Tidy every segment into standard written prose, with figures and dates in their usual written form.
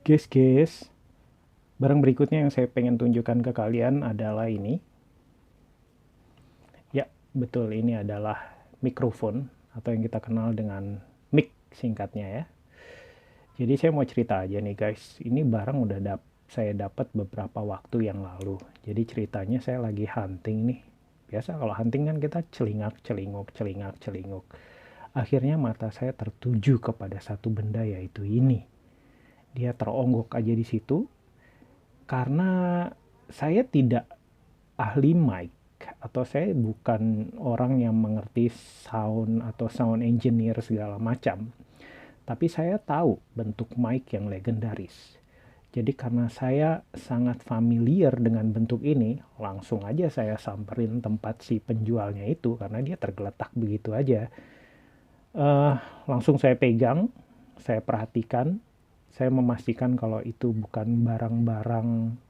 Guys, barang berikutnya yang saya pengen tunjukkan ke kalian adalah ini. Ya, betul, ini adalah mikrofon atau yang kita kenal dengan mic singkatnya ya. Jadi saya mau cerita aja nih guys, ini barang udah saya dapat beberapa waktu yang lalu. Jadi ceritanya saya lagi hunting nih. Biasa kalau hunting kan kita celingak-celinguk. Akhirnya mata saya tertuju kepada satu benda, yaitu ini. Dia teronggok aja di situ karena saya tidak ahli mic atau saya bukan orang yang mengerti sound atau sound engineer segala macam. Tapi saya tahu bentuk mic yang legendaris. Jadi karena saya sangat familiar dengan bentuk ini, langsung aja saya samperin tempat si penjualnya itu karena dia tergeletak begitu aja. Eh, Langsung saya pegang, saya perhatikan, saya memastikan kalau itu bukan barang-barang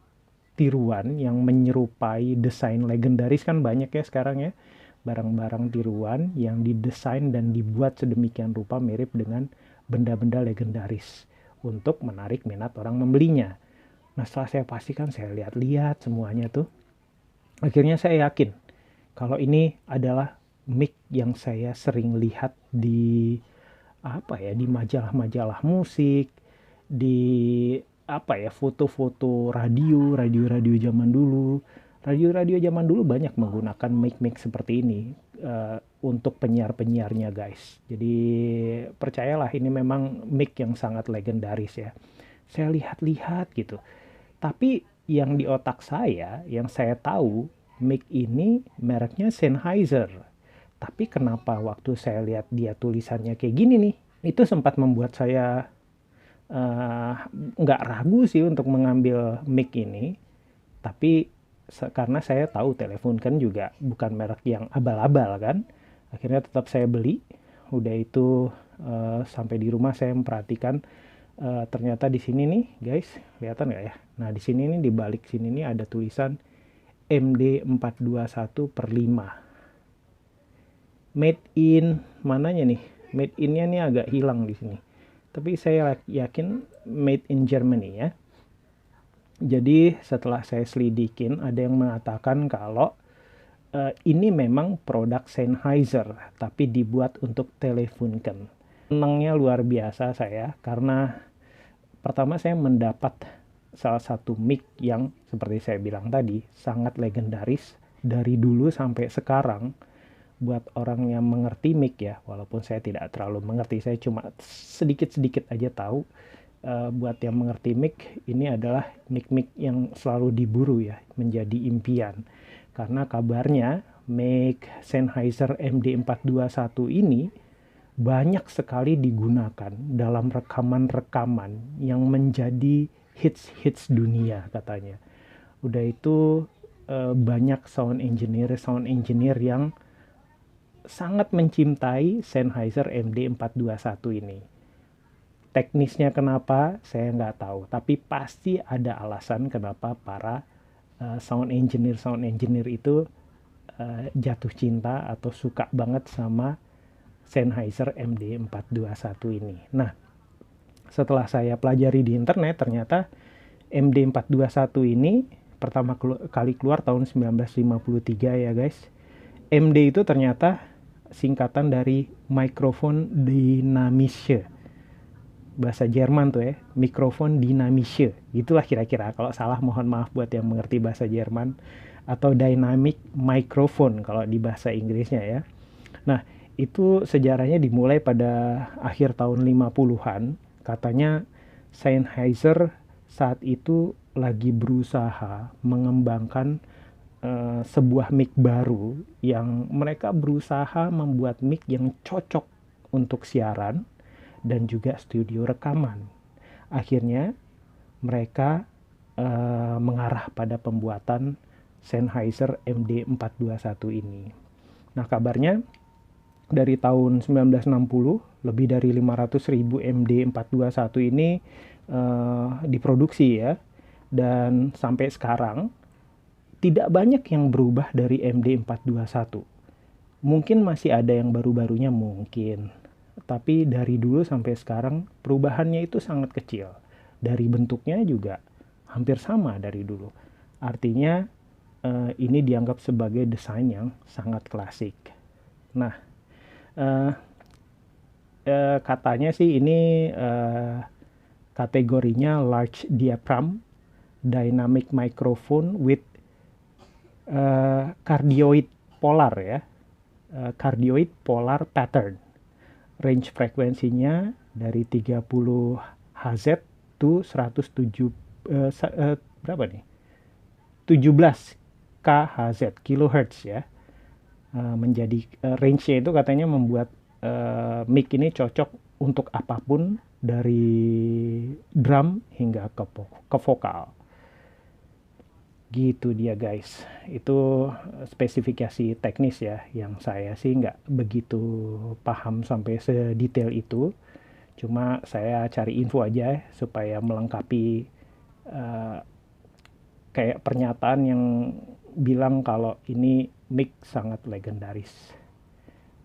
tiruan yang menyerupai desain legendaris. Kan banyak ya sekarang ya barang-barang tiruan yang didesain dan dibuat sedemikian rupa mirip dengan benda-benda legendaris untuk menarik minat orang membelinya. Nah setelah saya pastikan, saya lihat-lihat semuanya tuh, akhirnya saya yakin kalau ini adalah mic yang saya sering lihat di di majalah-majalah musik, di foto-foto radio zaman dulu. Radio-radio zaman dulu banyak menggunakan mic-mic seperti ini untuk penyiar-penyiarnya guys. Jadi percayalah ini memang mic yang sangat legendaris ya. Saya lihat-lihat gitu. Tapi yang di otak saya, yang saya tahu, mic ini mereknya Sennheiser. Tapi kenapa waktu saya lihat dia tulisannya kayak gini nih, itu sempat membuat saya nggak ragu sih untuk mengambil mic ini. Tapi karena saya tahu telepon kan juga bukan merek yang abal-abal kan, akhirnya tetap saya beli. Udah itu sampai di rumah saya memperhatikan, ternyata di sini nih guys, kelihatan nggak ya? Nah di sini nih, di balik sini nih ada tulisan MD421/5. Made in mananya nih? Made innya nih agak hilang di sini. Tapi saya yakin made in Germany ya. Jadi setelah saya selidikin, ada yang mengatakan kalau ini memang produk Sennheiser, tapi dibuat untuk Telefunken. Senangnya luar biasa saya, karena pertama saya mendapat salah satu mic yang seperti saya bilang tadi, sangat legendaris dari dulu sampai sekarang. Buat orang yang mengerti mic ya, walaupun saya tidak terlalu mengerti, saya cuma sedikit-sedikit aja tahu. Buat yang mengerti mic, ini adalah mic-mic yang selalu diburu ya, menjadi impian. Karena kabarnya mic Sennheiser MD421 ini banyak sekali digunakan dalam rekaman-rekaman yang menjadi hits-hits dunia katanya. Udah itu banyak sound engineer yang sangat mencintai Sennheiser MD421 ini. Teknisnya kenapa saya nggak tahu, tapi pasti ada alasan kenapa para sound engineer itu jatuh cinta atau suka banget sama Sennheiser MD421 ini. Nah, setelah saya pelajari di internet, ternyata MD421 ini pertama kali keluar tahun 1953 ya guys. MD itu ternyata singkatan dari Mikrofon Dynamische. Bahasa Jerman tuh ya, Mikrofon Dynamische. Itulah kira-kira, kalau salah mohon maaf buat yang mengerti bahasa Jerman. Atau Dynamic Microphone kalau di bahasa Inggrisnya ya. Nah, itu sejarahnya dimulai pada akhir tahun 50-an. Katanya Sennheiser saat itu lagi berusaha mengembangkan sebuah mic baru, yang mereka berusaha membuat mic yang cocok untuk siaran dan juga studio rekaman. Akhirnya mereka mengarah pada pembuatan Sennheiser MD421 ini. Nah kabarnya dari tahun 1960 lebih dari 500.000 MD421 ini diproduksi ya, dan sampai sekarang tidak banyak yang berubah dari MD421. Mungkin masih ada yang baru-barunya mungkin, tapi dari dulu sampai sekarang perubahannya itu sangat kecil. dari bentuknya juga hampir sama dari dulu. Artinya ini dianggap sebagai desain yang sangat klasik. Nah, katanya sih ini kategorinya large diaphragm dynamic microphone with cardioid polar ya, cardioid polar pattern. Range frekuensinya dari 30 Hz to 107 berapa nih? 17 kHz kilohertz ya. Menjadi range-nya itu katanya membuat mic ini cocok untuk apapun dari drum hingga ke vokal. Gitu dia guys, itu spesifikasi teknis ya, yang saya sih nggak begitu paham sampai sedetail itu. Cuma saya cari info aja supaya melengkapi kayak pernyataan yang bilang kalau ini mic sangat legendaris.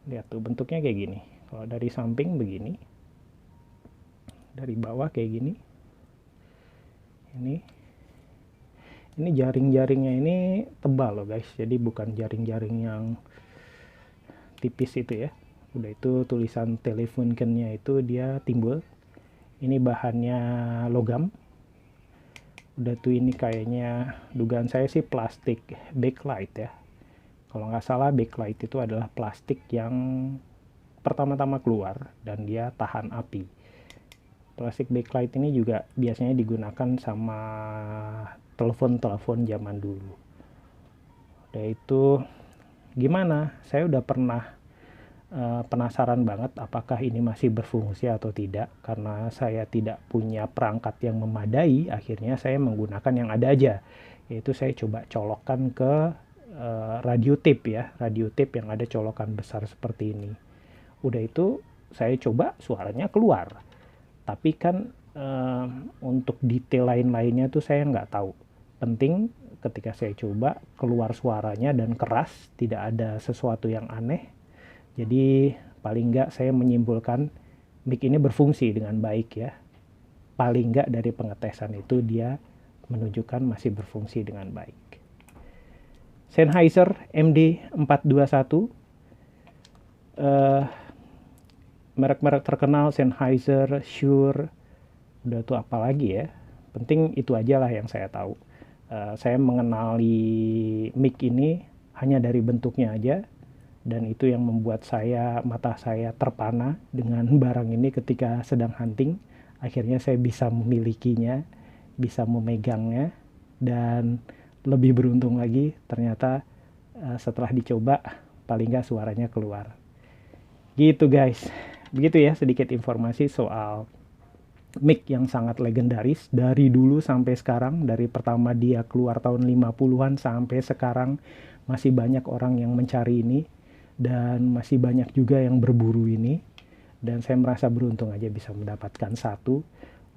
Lihat tuh bentuknya kayak gini. Kalau dari samping begini, dari bawah kayak gini. Ini jaring-jaringnya ini tebal loh guys, jadi bukan jaring-jaring yang tipis itu ya. Udah itu tulisan Telefunken-nya itu dia timbul. Ini bahannya logam. Udah tuh ini kayaknya dugaan saya sih plastik backlight ya. Kalau nggak salah backlight itu adalah plastik yang pertama-tama keluar dan dia tahan api. Plastik backlight ini juga biasanya digunakan sama telepon-telepon zaman dulu. Udah itu gimana? Saya udah pernah penasaran banget apakah ini masih berfungsi atau tidak. Karena saya tidak punya perangkat yang memadai, akhirnya saya menggunakan yang ada aja. Yaitu saya coba colokkan ke radio tape ya, radio tape yang ada colokan besar seperti ini. Udah itu saya coba suaranya keluar. Tapi kan untuk detail lain-lainnya tuh saya nggak tahu. Penting ketika saya coba keluar suaranya dan keras, tidak ada sesuatu yang aneh. Jadi paling nggak saya menyimpulkan mic ini berfungsi dengan baik ya. Paling nggak dari pengetesan itu dia menunjukkan masih berfungsi dengan baik. Sennheiser MD421, merek-merek terkenal Sennheiser, Shure, udah tuh apa lagi ya. Penting itu aja lah yang saya tahu. Saya mengenali mic ini hanya dari bentuknya aja, dan itu yang membuat mata saya terpana dengan barang ini ketika sedang hunting. Akhirnya saya bisa memilikinya, bisa memegangnya, dan lebih beruntung lagi ternyata setelah dicoba paling nggak suaranya keluar. Gitu guys, begitu ya sedikit informasi soal mic yang sangat legendaris dari dulu sampai sekarang. Dari pertama dia keluar tahun 50-an sampai sekarang masih banyak orang yang mencari ini, dan masih banyak juga yang berburu ini. Dan saya merasa beruntung aja bisa mendapatkan satu,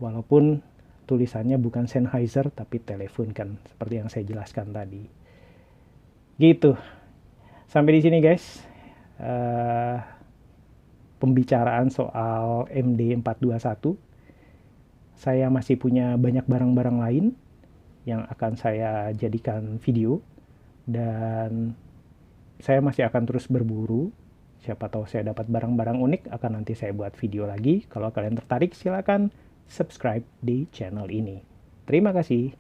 walaupun tulisannya bukan Sennheiser tapi Telefunken seperti yang saya jelaskan tadi. Gitu. Sampai di sini guys pembicaraan soal MD421. Saya masih punya banyak barang-barang lain yang akan saya jadikan video, dan saya masih akan terus berburu. Siapa tahu saya dapat barang-barang unik, akan nanti saya buat video lagi. Kalau kalian tertarik silakan subscribe di channel ini. Terima kasih.